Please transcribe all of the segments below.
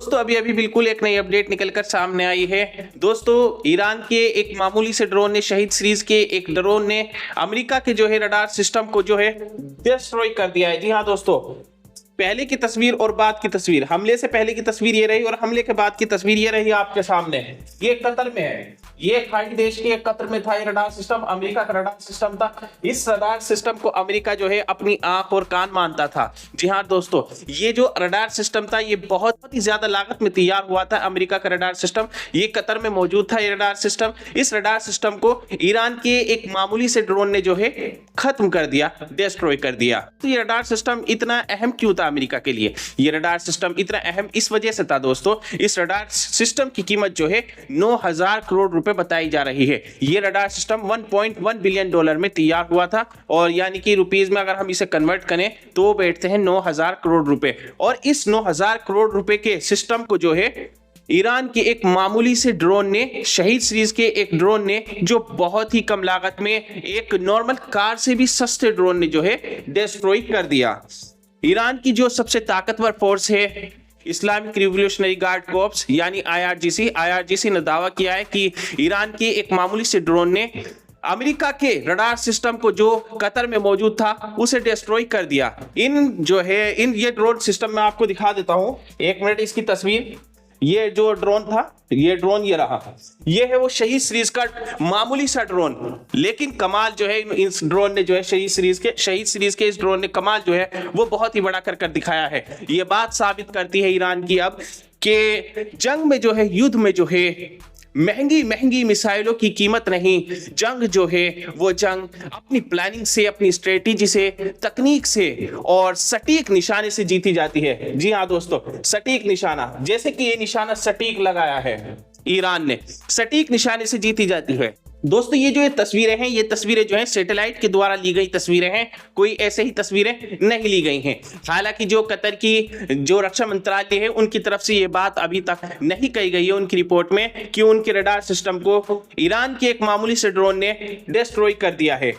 दोस्तों अभी अभी बिल्कुल एक नई अपडेट निकलकर सामने आई है। दोस्तों ईरान के एक मामूली से ड्रोन ने, शहीद सीरीज के एक ड्रोन ने अमेरिका के जो है रडार सिस्टम को जो है डिस्ट्रॉय कर दिया है। जी हाँ दोस्तों, पहले की तस्वीर और बाद की तस्वीर, हमले से पहले की तस्वीर ये रही और हमले के बाद की तस्वीर ये रही आपके सामने। ये कतर में है, ये खाड़ी देश के कतर में था ये रडार सिस्टम, अमेरिका का रडार सिस्टम था। इस रडार सिस्टम को अमेरिका जो है अपनी आंख और कान मानता था। जी हाँ दोस्तों, ये जो रडार सिस्टम था ये बहुत ही ज्यादा लागत में तैयार हुआ था। अमेरिका का रडार सिस्टम ये कतर में मौजूद था। ये रडार सिस्टम, इस रडार सिस्टम को ईरान के एक मामूली से ड्रोन ने जो है खत्म कर दिया, डिस्ट्रॉय कर दिया। तो ये रडार सिस्टम इतना अहम क्यों था अमेरिका के लिए? ये रडार सिस्टम इतना अहम इस वजह से था दोस्तों, इस रडार सिस्टम की कीमत जो है 9,000 करोड़ रुपए बताई जा रही है। ये रडार सिस्टम 1.1 बिलियन डॉलर में तैयार हुआ था और यानी कि रुपीस में अगर हम इसे कन्वर्ट करें तो बैठते हैं 9,000 करोड़ रुपए। और इस 9,000 करोड़ रुपए के सिस्टम को जो है ईरान के एक मामूली से ड्रोन ने, शहीद सीरीज के एक ड्रोन ने, जो बहुत ही कम लागत में एक नॉर्मल कार से भी सस्ते ड्रोन ने जो है डिस्ट्रॉय कर दिया। ईरान की जो सबसे ताकतवर फोर्स है इस्लामिक रिवॉल्यूशनरी गार्ड कॉर्प्स यानी आईआरजीसी ने दावा किया है कि ईरान के एक मामूली से ड्रोन ने अमेरिका के रडार सिस्टम को जो कतर में मौजूद था उसे डिस्ट्रॉय कर दिया। ये ड्रोन सिस्टम मैं आपको दिखा देता हूं, एक मिनट इसकी तस्वीर। ये जो ड्रोन था, ये ड्रोन ये रहा, ये है वो शहीद सीरीज का मामूली सा ड्रोन। लेकिन कमाल जो है इस ड्रोन ने जो है शहीद सीरीज के इस ड्रोन ने कमाल जो है वो बहुत ही बड़ा कर दिखाया है। ये बात साबित करती है ईरान की अब कि जंग में जो है, युद्ध में जो है महंगी मिसाइलों की कीमत नहीं, जंग जो है वो जंग अपनी प्लानिंग से, अपनी स्ट्रेटेजी से, तकनीक से और सटीक निशाने से जीती जाती है। जी हाँ दोस्तों, सटीक निशाना, जैसे कि ये निशाना सटीक लगाया है ईरान ने, सटीक निशाने से जीती जाती है। दोस्तों ये तस्वीरें हैं, ये तस्वीरें जो हैं सैटेलाइट के द्वारा ली गई तस्वीरें हैं, कोई ऐसे ही तस्वीरें नहीं ली गई हैं। हालांकि जो कतर की जो रक्षा मंत्रालय है उनकी तरफ से ये बात अभी तक नहीं कही गई है उनकी रिपोर्ट में कि उनके रडार सिस्टम को ईरान के एक मामूली से ड्रोन ने डिस्ट्रॉय कर दिया है।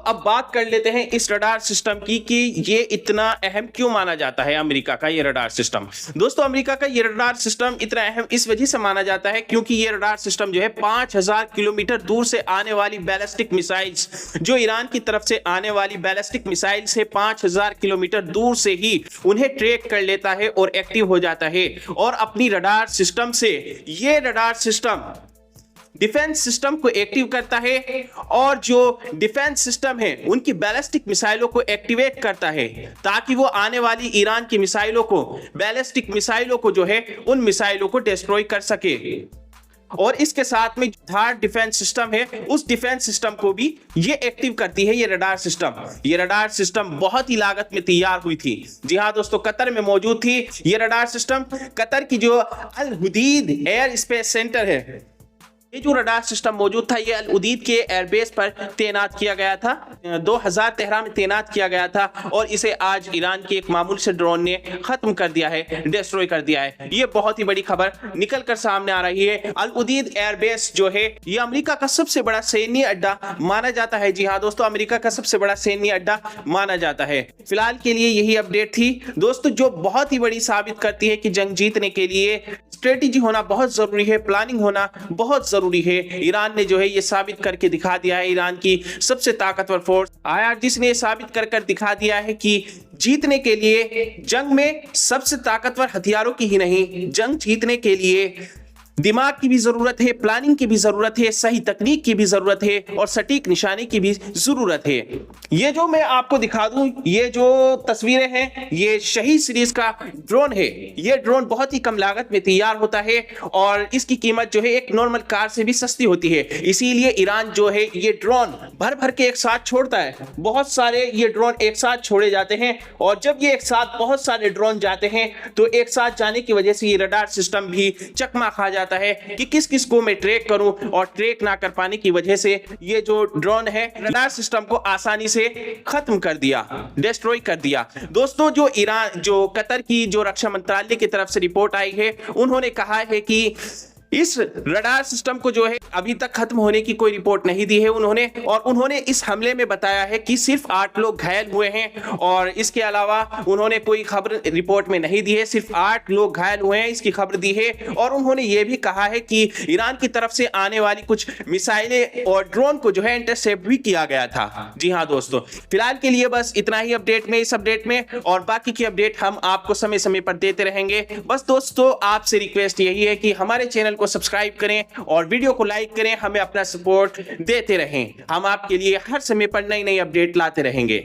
अब बात कर लेते हैं इस रडार सिस्टम की कि ये इतना अहम क्यों माना जाता है अमेरिका का ये रडार सिस्टम। दोस्तों अमेरिका का ये रडार सिस्टम इतना अहम इस वजह से माना जाता है क्योंकि ये रडार सिस्टम जो है 5,000 किलोमीटर दूर से आने वाली बैलिस्टिक मिसाइल्स, जो ईरान की तरफ से आने वाली बैलिस्टिक मिसाइल से 5,000 किलोमीटर दूर से ही उन्हें ट्रैक कर लेता है और एक्टिव हो जाता है। और अपनी रडार सिस्टम से ये रडार सिस्टम डिफेंस सिस्टम को एक्टिव करता है और जो डिफेंस सिस्टम है उनकी बैलिस्टिक मिसाइलों को एक्टिवेट करता है ताकि वो आने वाली ईरान की मिसाइलों को, बैलिस्टिक मिसाइलों को जो है उन मिसाइलों को डिस्ट्रॉय कर सके। और इसके साथ में थार्ड डिफेंस सिस्टम है, उस डिफेंस सिस्टम को भी ये एक्टिव करती है ये रडार सिस्टम। ये रडार सिस्टम बहुत ही लागत में तैयार हुई थी। जी हाँ दोस्तों, कतर में मौजूद थी ये रडार सिस्टम। कतर की जो अल उदीद एयर स्पेस सेंटर है, ये जो रडार सिस्टम मौजूद था ये अल उदीद के एयरबेस पर तैनात किया गया था, 2013 में तैनात किया गया था और इसे आज ईरान के एक मामूली से ड्रोन ने खत्म कर दिया है, डिस्ट्रॉय कर दिया है। ये बहुत ही बड़ी खबर निकल कर सामने आ रही है। अल उदीद एयरबेस जो है ये अमेरिका का सबसे बड़ा सैन्य अड्डा माना जाता है। जी हाँ दोस्तों, अमेरिका का सबसे बड़ा सैन्य अड्डा माना जाता है। फिलहाल के लिए यही अपडेट थी दोस्तों, जो बहुत ही बड़ी साबित करती है कि जंग जीतने के लिए स्ट्रेटेजी होना बहुत जरूरी है, प्लानिंग होना बहुत जरूरी है। ईरान ने जो है ये साबित करके दिखा दिया है, ईरान की सबसे ताकतवर फोर्स आईआरजीसी ने साबित कर दिखा दिया है कि जीतने के लिए जंग में सबसे ताकतवर हथियारों की ही नहीं, जंग जीतने के लिए दिमाग की भी जरूरत है, प्लानिंग की भी जरूरत है, सही तकनीक की भी जरूरत है और सटीक निशाने की भी जरूरत है। ये जो मैं आपको दिखा दूं, ये जो तस्वीरें हैं ये शहीद सीरीज का ड्रोन है। ये ड्रोन बहुत ही कम लागत में तैयार होता है और इसकी कीमत जो है एक नॉर्मल कार से भी सस्ती होती है। इसीलिए ईरान जो है ये ड्रोन भर भर के एक साथ छोड़ता है। बहुत सारे ये ड्रोन एक साथ छोड़े जाते हैं और जब ये एक साथ बहुत सारे ड्रोन जाते हैं तो एक साथ जाने की वजह से ये रडार सिस्टम भी चकमा खा जाता है कि किस किस को मैं ट्रैक करूं, और ट्रैक ना कर पाने की वजह से ये जो ड्रोन है रडार सिस्टम को आसानी से खत्म कर दिया, डिस्ट्रॉय कर दिया। दोस्तों जो कतर की जो रक्षा मंत्रालय की तरफ से रिपोर्ट आई है उन्होंने कहा है कि इस रडार सिस्टम को जो है अभी तक खत्म होने की कोई रिपोर्ट नहीं दी है उन्होंने, और उन्होंने इस हमले में बताया है कि सिर्फ 8 लोग घायल हुए हैं, और इसके अलावा उन्होंने कोई खबर रिपोर्ट में नहीं दी है, सिर्फ 8 लोग घायल हुए हैं इसकी खबर दी है। और उन्होंने ये भी कहा है कि ईरान की तरफ से आने वाली कुछ मिसाइलें और ड्रोन को जो है इंटरसेप्ट भी किया गया था। जी हाँ दोस्तों, फिलहाल के लिए बस इतना ही अपडेट में, इस अपडेट में, और बाकी की अपडेट हम आपको समय समय पर देते रहेंगे। बस दोस्तों आपसे रिक्वेस्ट यही है कि हमारे चैनल को सब्सक्राइब करें और वीडियो को लाइक करें, हमें अपना सपोर्ट देते रहें। हम आपके लिए हर समय पर नई नई अपडेट लाते रहेंगे।